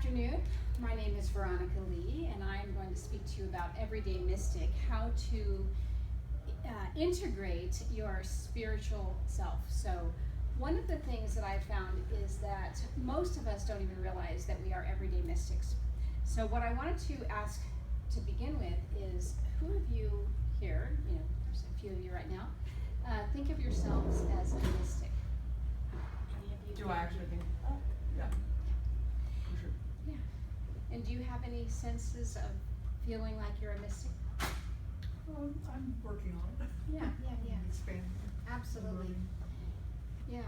afternoon. My name is Veronica Lee, and I am going to speak to you about Everyday Mystic, how to integrate your spiritual self. So one of the things that I've found is that most of us don't even realize that we are everyday mystics. So what I wanted to ask to begin with is, who of you here, there's a few of you right now, think of yourselves as a mystic? Any of you? Do I actually think? Oh, yeah. For sure. Yeah. And do you have any senses of feeling like you're a mystic? I'm working on it. Yeah. Expanding. Absolutely. Yeah.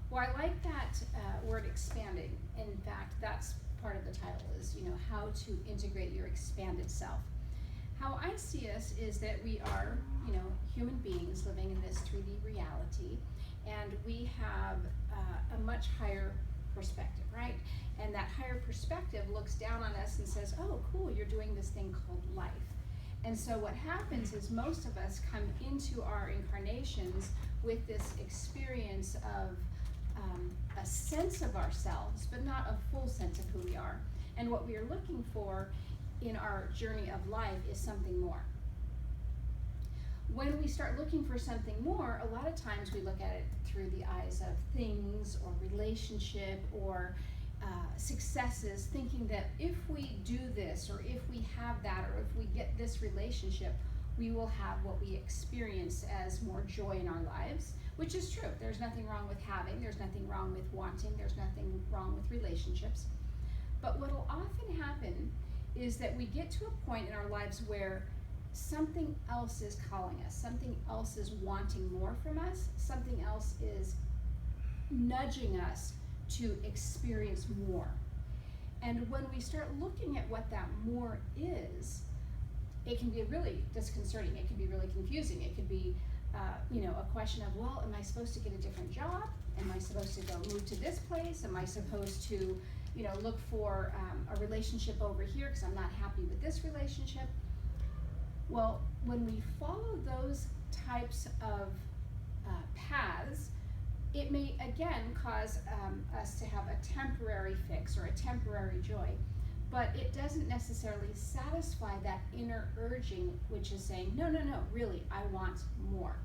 Well, I like that word expanding. In fact, that's part of the title is, how to integrate your expanded self. How I see us is that we are, human beings living in this 3D reality, and we have a much higher perspective, right? And that higher perspective looks down on us and says, oh, cool, you're doing this thing called life. And so what happens is most of us come into our incarnations with this experience of a sense of ourselves, but not a full sense of who we are. And what we are looking for in our journey of life is something more. When we start looking for something more, a lot of times we look at it through the eyes of things or relationship or successes, thinking that if we do this or if we have that or if we get this relationship, we will have what we experience as more joy in our lives, which is true. There's nothing wrong with having, there's nothing wrong with wanting, there's nothing wrong with relationships. But what will often happen is that we get to a point in our lives where something else is calling us, something else is wanting more from us, something else is nudging us to experience more. And when we start looking at what that more is, it can be really disconcerting. It can be really confusing. It could be, a question of, well, am I supposed to get a different job? Am I supposed to go move to this place? Am I supposed to, look for a relationship over here because I'm not happy with this relationship? Well, when we follow those types of paths, it may again cause us to have a temporary fix or a temporary joy, but it doesn't necessarily satisfy that inner urging, which is saying, no, really, I want more.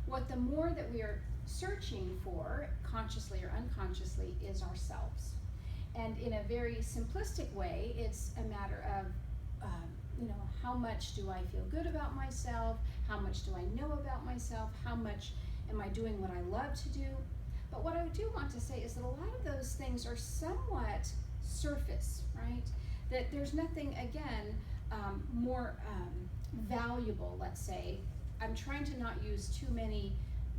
What the more that we are searching for, consciously or unconsciously, is ourselves. And in a very simplistic way, it's a matter of, how much do I feel good about myself? How much do I know about myself? How much am I doing what I love to do? But what I do want to say is that a lot of those things are somewhat surface, right? That there's nothing, again, more valuable, let's say. I'm trying to not use too many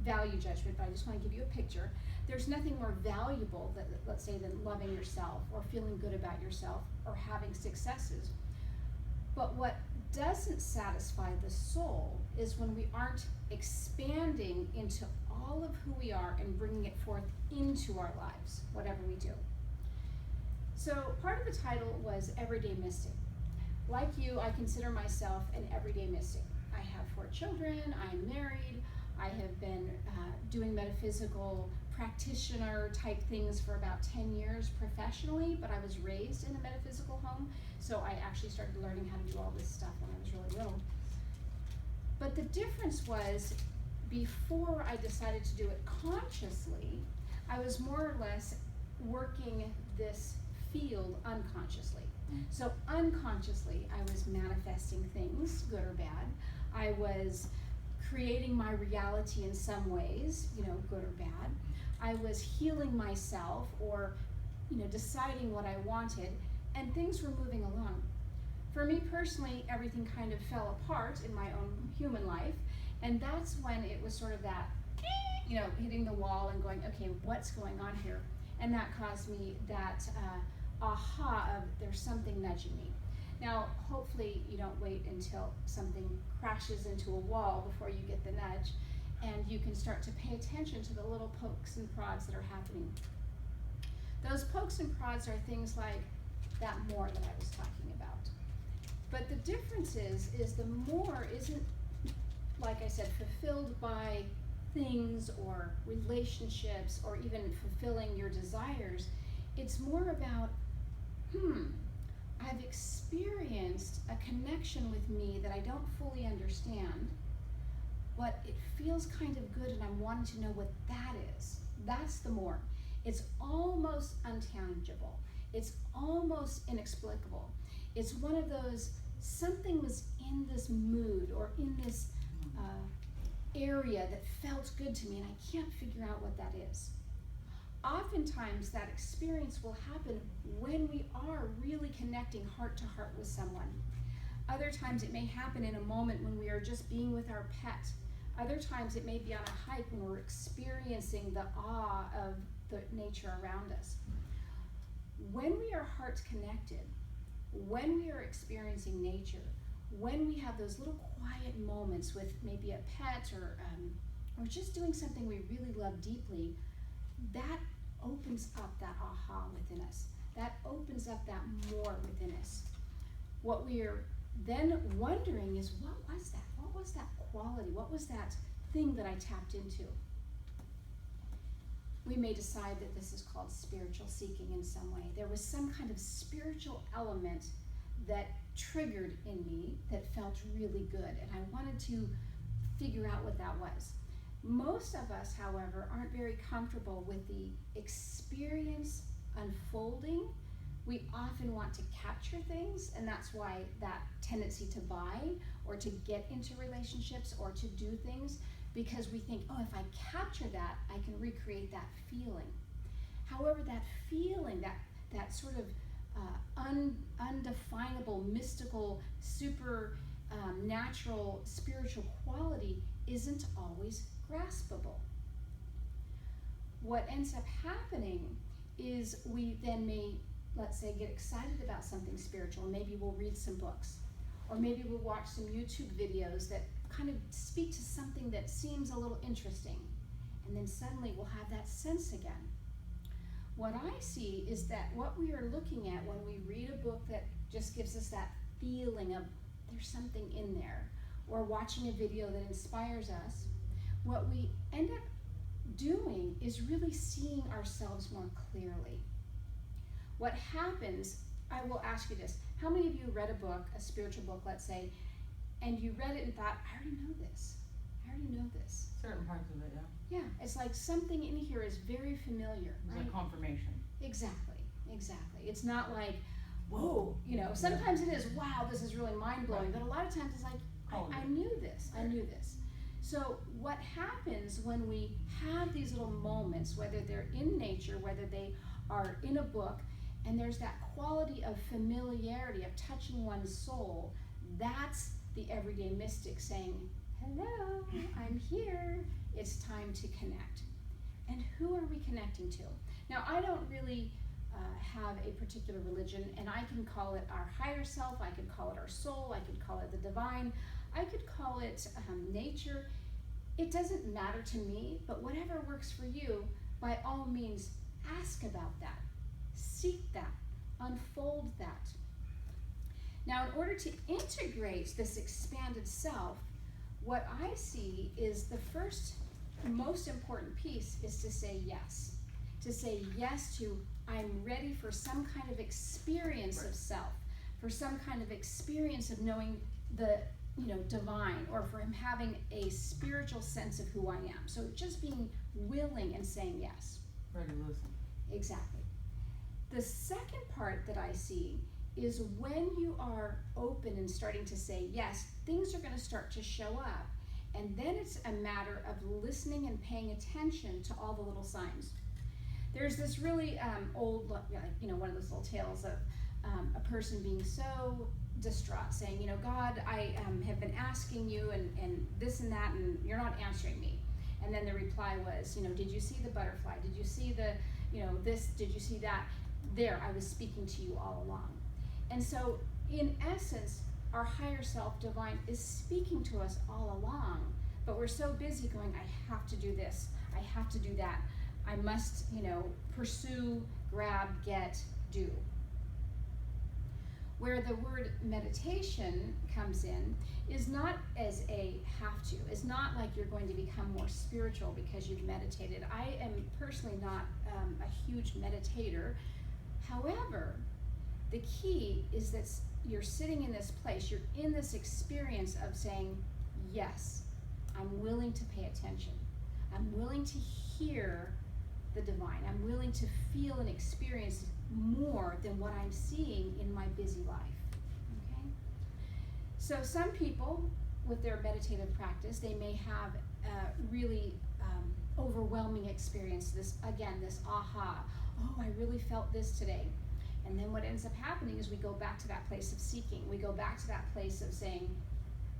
value judgment, but I just want to give you a picture. There's nothing more valuable, that, let's say, than loving yourself or feeling good about yourself or having successes. But what doesn't satisfy the soul is when we aren't expanding into all of who we are and bringing it forth into our lives, whatever we do. So part of the title was Everyday Mystic. Like you, I consider myself an everyday mystic. I have 4 children, I'm married, I have been doing metaphysical practitioner type things for about 10 years professionally, but I was raised in a metaphysical home, so I actually started learning how to do all this stuff when I was really little. But the difference was, before I decided to do it consciously, I was more or less working this field unconsciously. So unconsciously, I was manifesting things, good or bad. I was creating my reality in some ways, good or bad. I was healing myself or, deciding what I wanted, and things were moving along. For me personally, everything kind of fell apart in my own human life, and that's when it was sort of that, hitting the wall and going, okay, what's going on here? And that caused me that aha of there's something nudging me. Now, hopefully you don't wait until something crashes into a wall before you get the nudge, and you can start to pay attention to the little pokes and prods that are happening. Those pokes and prods are things like that more that I was talking about. But the difference is the more isn't, like I said, fulfilled by things or relationships or even fulfilling your desires. It's more about, I've experienced a connection with me that I don't fully understand, but it feels kind of good and I'm wanting to know what that is. That's the more. It's almost untangible. It's almost inexplicable. It's one of those, something was in this mood or in this area that felt good to me and I can't figure out what that is. Oftentimes that experience will happen when we are really connecting heart to heart with someone. Other times it may happen in a moment when we are just being with our pet. Other times it may be on a hike when we're experiencing the awe of the nature around us. When we are heart connected, when we are experiencing nature, when we have those little quiet moments with maybe a pet or just doing something we really love deeply, that opens up that aha within us. That opens up that more within us. What we are then wondering is, what was that? What was that quality? What was that thing that I tapped into? We may decide that this is called spiritual seeking in some way. There was some kind of spiritual element that triggered in me that felt really good, and I wanted to figure out what that was. Most of us, however, aren't very comfortable with the experience unfolding. We often want to capture things, and that's why that tendency to buy or to get into relationships or to do things, because we think, oh, if I capture that, I can recreate that feeling. However, that feeling, that sort of undefinable, mystical, super natural, spiritual quality isn't always graspable. What ends up happening is we then may, let's say, get excited about something spiritual. Maybe we'll read some books, or maybe we'll watch some YouTube videos that kind of speak to something that seems a little interesting, and then suddenly we'll have that sense again. What I see is that what we are looking at when we read a book that just gives us that feeling of there's something in there, or watching a video that inspires us, what we end up doing is really seeing ourselves more clearly. What happens, I will ask you this, how many of you read a book, a spiritual book, let's say, and you read it and thought, I already know this. I already know this. Certain parts of it, yeah. Yeah, it's like something in here is very familiar, It's right? like confirmation. Exactly. It's not like, whoa, sometimes it is, wow, this is really mind-blowing, but a lot of times it's like, I knew this, I knew this. So what happens when we have these little moments, whether they're in nature, whether they are in a book, and there's that quality of familiarity, of touching one's soul, that's the everyday mystic saying, hello, I'm here, it's time to connect. And who are we connecting to? Now, I don't really have a particular religion, and I can call it our higher self, I could call it our soul, I could call it the divine, I could call it nature. It doesn't matter to me, but whatever works for you, by all means, ask about that, seek that, unfold that. Now, in order to integrate this expanded self, what I see is the first most important piece is to say yes. To say yes to, I'm ready for some kind of experience of self, for some kind of experience of knowing the divine, or for him having a spiritual sense of who I am. So just being willing and saying yes. Ready to listen. Exactly. The second part that I see is when you are open and starting to say yes, things are going to start to show up. And then it's a matter of listening and paying attention to all the little signs. There's this really old, one of those little tales of a person being so distraught, saying, God, I have been asking you and this and that, and you're not answering me. And then the reply was, did you see the butterfly? Did you see the, this? Did you see that? There, I was speaking to you all along. And so, in essence, our higher self, divine, is speaking to us all along, but we're so busy going, I have to do this, I have to do that, I must, pursue, grab, get, do. Where the word meditation comes in is not as a have to. It's not like you're going to become more spiritual because you've meditated. I am personally not a huge meditator. However, the key is that you're sitting in this place, you're in this experience of saying, yes, I'm willing to pay attention. I'm willing to hear the divine. I'm willing to feel and experience more than what I'm seeing in my busy life. Okay? So some people, with their meditative practice, they may have a really overwhelming experience, this aha, oh, I really felt this today. And then what ends up happening is we go back to that place of seeking. We go back to that place of saying,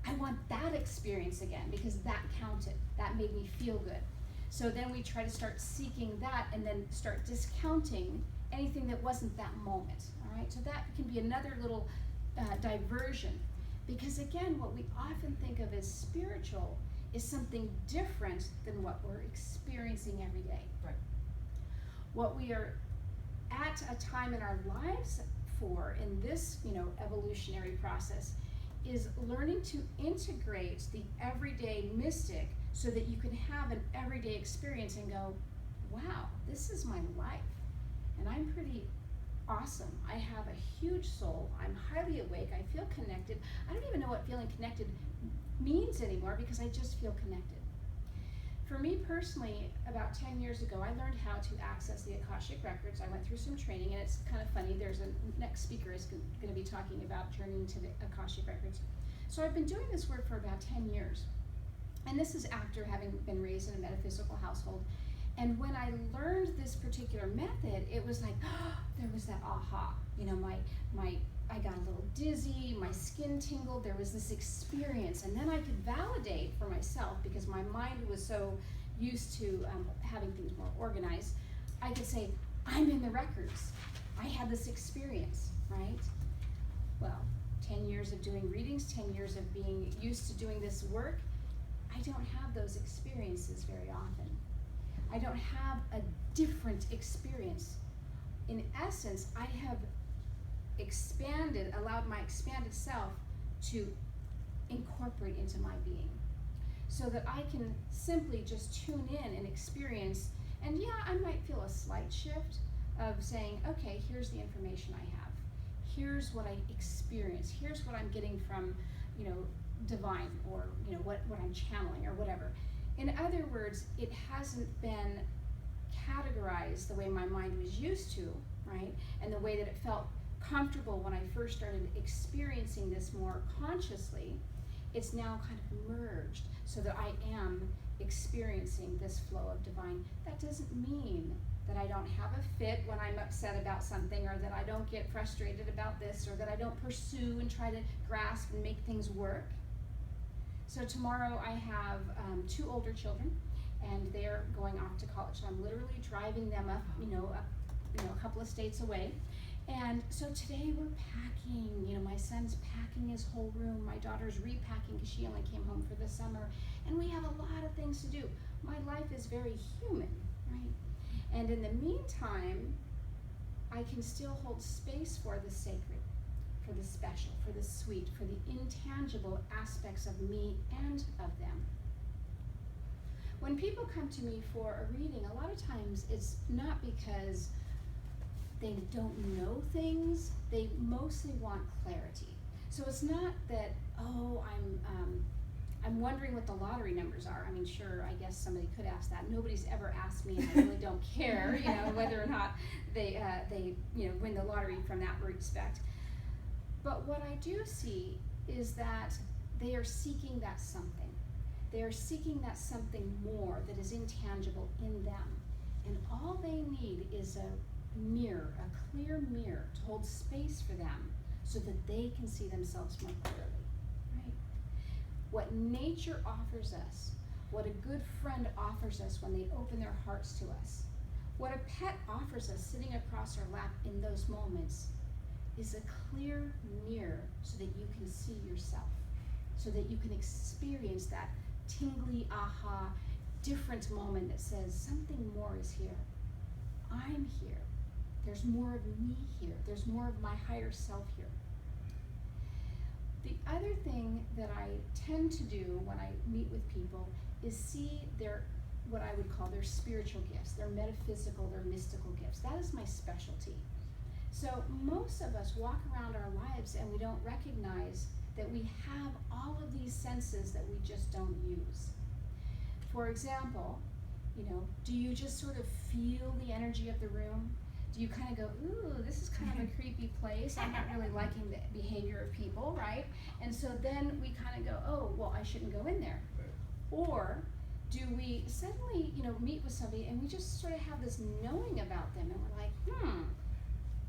I want that experience again because that counted. That made me feel good. So then we try to start seeking that and then start discounting anything that wasn't that moment. All right. So that can be another little diversion, because again, what we often think of as spiritual is something different than what we're experiencing every day. Right. What we are at a time in our lives for in this, evolutionary process is learning to integrate the everyday mystic so that you can have an everyday experience and go, wow, this is my life. And I'm pretty awesome. I have a huge soul. I'm highly awake. I feel connected. I don't even know what feeling connected means anymore because I just feel connected. For me personally, about 10 years ago, I learned how to access the Akashic Records. I went through some training, and it's kind of funny. There's a next speaker is going to be talking about journeying to the Akashic Records. So I've been doing this work for about 10 years. And this is after having been raised in a metaphysical household. And when I learned this particular method, it was like, there was that aha. I got a little dizzy, my skin tingled, there was this experience. And then I could validate for myself, because my mind was so used to having things more organized, I could say, I'm in the records. I had this experience, right? Well, 10 years of doing readings, 10 years of being used to doing this work, I don't have those experiences very often. I don't have a different experience. In essence, I have allowed my expanded self to incorporate into my being, so that I can simply just tune in and experience. And yeah, I might feel a slight shift of saying, okay, here's the information I have. Here's what I experience. Here's what I'm getting from, divine, or what I'm channeling or whatever. In other words, it hasn't been categorized the way my mind was used to, right? And the way that it felt comfortable when I first started experiencing this more consciously. It's now kind of merged so that I am experiencing this flow of divine. That doesn't mean that I don't have a fit when I'm upset about something, or that I don't get frustrated about this, or that I don't pursue and try to grasp and make things work. So tomorrow I have 2 older children, and they're going off to college. So I'm literally driving them up, a couple of states away. And so today we're packing. My son's packing his whole room. My daughter's repacking because she only came home for the summer. And we have a lot of things to do. My life is very human, right? And in the meantime, I can still hold space for the sacred, for the special, for the sweet, for the intangible aspects of me and of them. When people come to me for a reading, a lot of times it's not because they don't know things, they mostly want clarity. So it's not that, I'm wondering what the lottery numbers are. I mean, sure, I guess somebody could ask that. Nobody's ever asked me, and I really don't care, whether or not they win the lottery from that respect. But what I do see is that they are seeking that something. They are seeking that something more that is intangible in them. And all they need is a mirror, a clear mirror to hold space for them so that they can see themselves more clearly, right? What nature offers us, what a good friend offers us when they open their hearts to us, what a pet offers us sitting across our lap in those moments, is a clear mirror so that you can see yourself, so that you can experience that tingly aha, different moment that says something more is here. I'm here. There's more of me here. There's more of my higher self here. The other thing that I tend to do when I meet with people is see their, what I would call their spiritual gifts, their metaphysical, their mystical gifts. That is my specialty. So most of us walk around our lives and we don't recognize that we have all of these senses that we just don't use. For example, you know, do you just sort of feel the energy of the room? Do you kind of go, ooh, this is kind of a creepy place. I'm not really liking the behavior of people, right? And so then we kind of go, oh, well, I shouldn't go in there. Or do we suddenly, you know, meet with somebody and we just sort of have this knowing about them and we're like,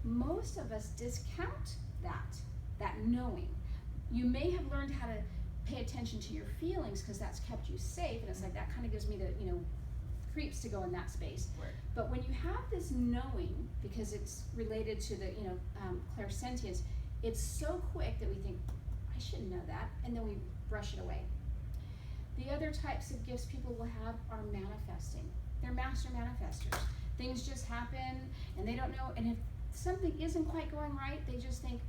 most of us discount that knowing. You may have learned how to pay attention to your feelings because that's kept you safe, and it's like that kind of gives me the, you know, creeps to go in that space. Right. But when you have this knowing, because it's related to the, you know, clairsentience, it's so quick that we think, I shouldn't know that, and then we brush it away. The other types of gifts people will have are manifesting. They're master manifestors. Things just happen, and they don't know, and if something isn't quite going right, they just think,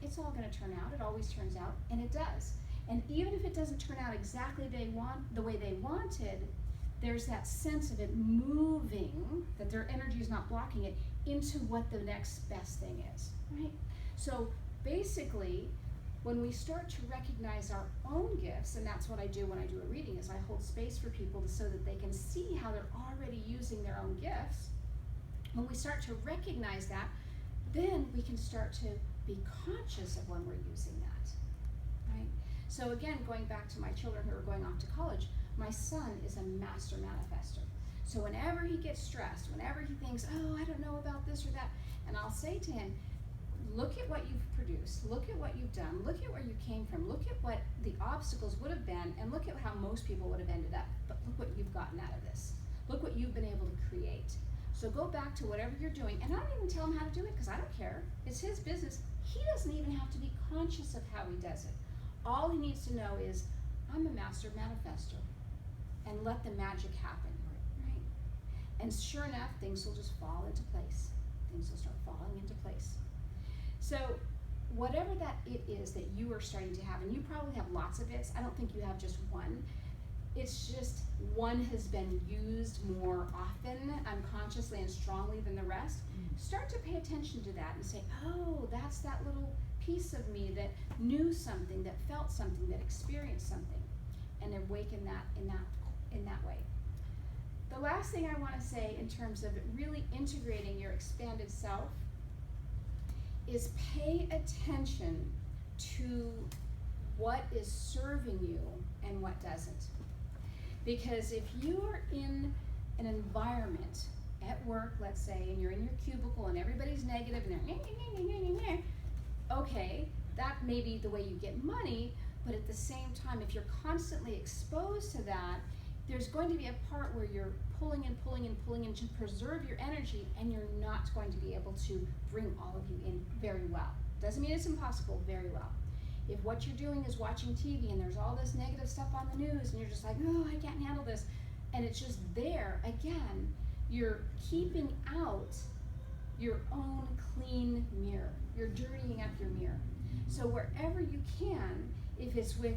it's all gonna turn out, it always turns out, and it does. And even if it doesn't turn out exactly the way they wanted, there's that sense of it moving, that their energy is not blocking it, into what the next best thing is, right? So basically, when we start to recognize our own gifts, and that's what I do when I do a reading, is I hold space for people so that they can see how they're already using their own gifts. When we start to recognize that, then we can start to be conscious of when we're using that, right? So again, going back to my children who are going off to college, my son is a master manifestor. So whenever he gets stressed, whenever he thinks, oh, I don't know about this or that, and I'll say to him, look at what you've produced, look at what you've done, look at where you came from, look at what the obstacles would have been, and look at how most people would have ended up, but look what you've gotten out of this. Look what you've been able to create. So go back to whatever you're doing, and I don't even tell him how to do it because I don't care. It's his business. He doesn't even have to be conscious of how he does it. All he needs to know is, I'm a master manifestor, and let the magic happen, right? And sure enough, things will just fall into place. Things will start falling into place. So whatever that it is that you are starting to have, and you probably have lots of it, I don't think you have just one. It's just one has been used more often, unconsciously and strongly than the rest. Start to pay attention to that and say, oh, that's that little piece of me that knew something, that felt something, that experienced something, and awaken that in that way. The last thing I want to say in terms of really integrating your expanded self is pay attention to what is serving you and what doesn't. Because if you are in an environment at work, let's say, and you're in your cubicle and everybody's negative and they're okay, that may be the way you get money, but at the same time, if you're constantly exposed to that, there's going to be a part where you're pulling and pulling and pulling in to preserve your energy, and you're not going to be able to bring all of you in very well. Doesn't mean it's impossible, very well. If what you're doing is watching TV and there's all this negative stuff on the news and you're just like, oh, I can't handle this, and it's just there, again, you're keeping out your own clean mirror. You're dirtying up your mirror. So wherever you can, if it's with,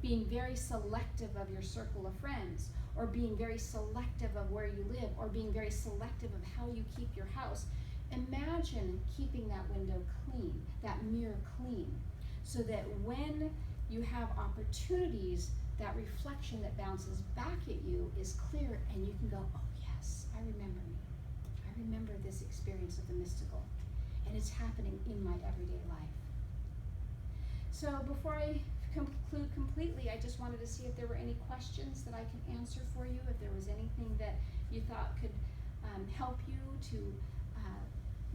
being very selective of your circle of friends, or being very selective of where you live, or being very selective of how you keep your house, imagine keeping that window clean, that mirror clean, so that when you have opportunities, that reflection that bounces back at you is clear, and you can go, oh yes, I remember me. I remember this experience of the mystical, and it's happening in my everyday life. So before I conclude completely, I just wanted to see if there were any questions that I could answer for you, if there was anything that you thought could help you to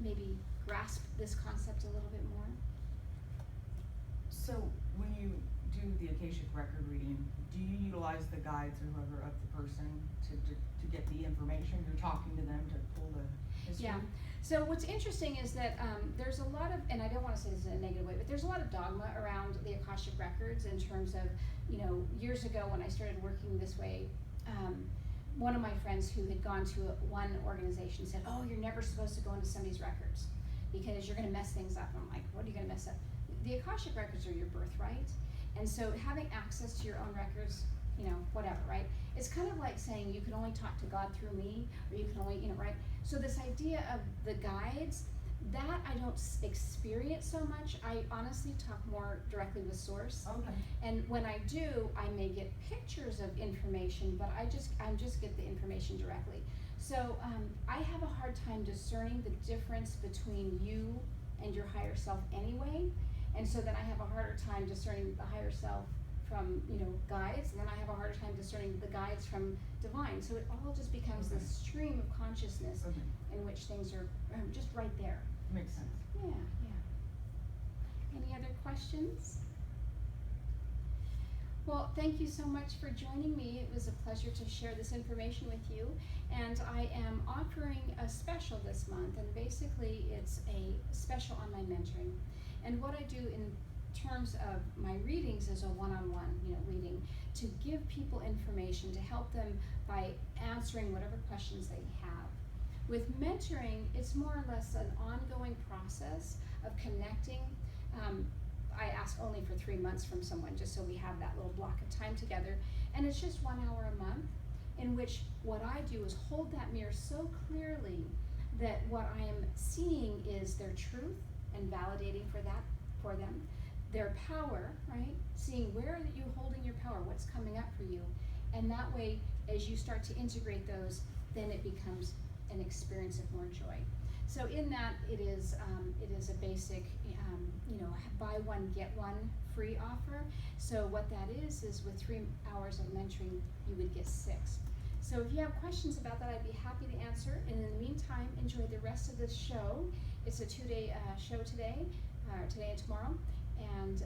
maybe grasp this concept a little bit more. So when you do the Akashic record reading, do you utilize the guides or whoever of the person to get the information? You're talking to them to pull the history? Yeah. So what's interesting is that there's a lot of, and I don't want to say this in a negative way, but there's a lot of dogma around the Akashic records in terms of, years ago when I started working this way, one of my friends who had gone to one organization said, oh, you're never supposed to go into somebody's records because you're going to mess things up. And I'm like, what are you going to mess up? The Akashic records are your birthright. And so having access to your own records, whatever, right? It's kind of like saying you can only talk to God through me, or you can only, right? So this idea of the guides, That I don't experience so much. I honestly talk more directly with source. Okay. And when I do, I may get pictures of information, but I just get the information directly. So I have a hard time discerning the difference between you and your higher self anyway. And so then I have a harder time discerning the higher self from, guides, and then I have a harder time discerning the guides from divine. So it all just becomes Okay. this stream of consciousness Okay. in which things are just right there. Makes sense. Yeah. Any other questions? Well, thank you so much for joining me. It was a pleasure to share this information with you. And I am offering a special this month, and basically it's a special on my mentoring. And what I do in terms of my readings is a one-on-one, reading to give people information to help them by answering whatever questions they have. With mentoring, it's more or less an ongoing process of connecting. I ask only for 3 months from someone, just so we have that little block of time together. And it's just 1 hour a month, in which what I do is hold that mirror so clearly that what I am seeing is their truth and validating for them, their power, right? Seeing where are you holding your power, what's coming up for you. And that way, as you start to integrate those, then it becomes an experience of more joy. So in that, it is a basic, buy one, get one free offer. So what that is with 3 hours of mentoring, you would get 6. So if you have questions about that, I'd be happy to answer. And in the meantime, enjoy the rest of this show. It's a 2-day show today and tomorrow. And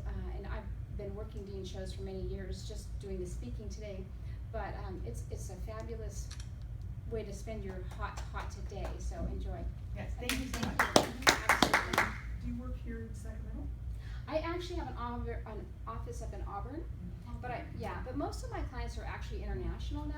I've been working doing shows for many years, just doing the speaking today. But it's a fabulous way to spend your hot today. So enjoy. Yes, thank you so much. Absolutely. Do you work here in Sacramento? I actually have an office up in Auburn, but most of my clients are actually international now.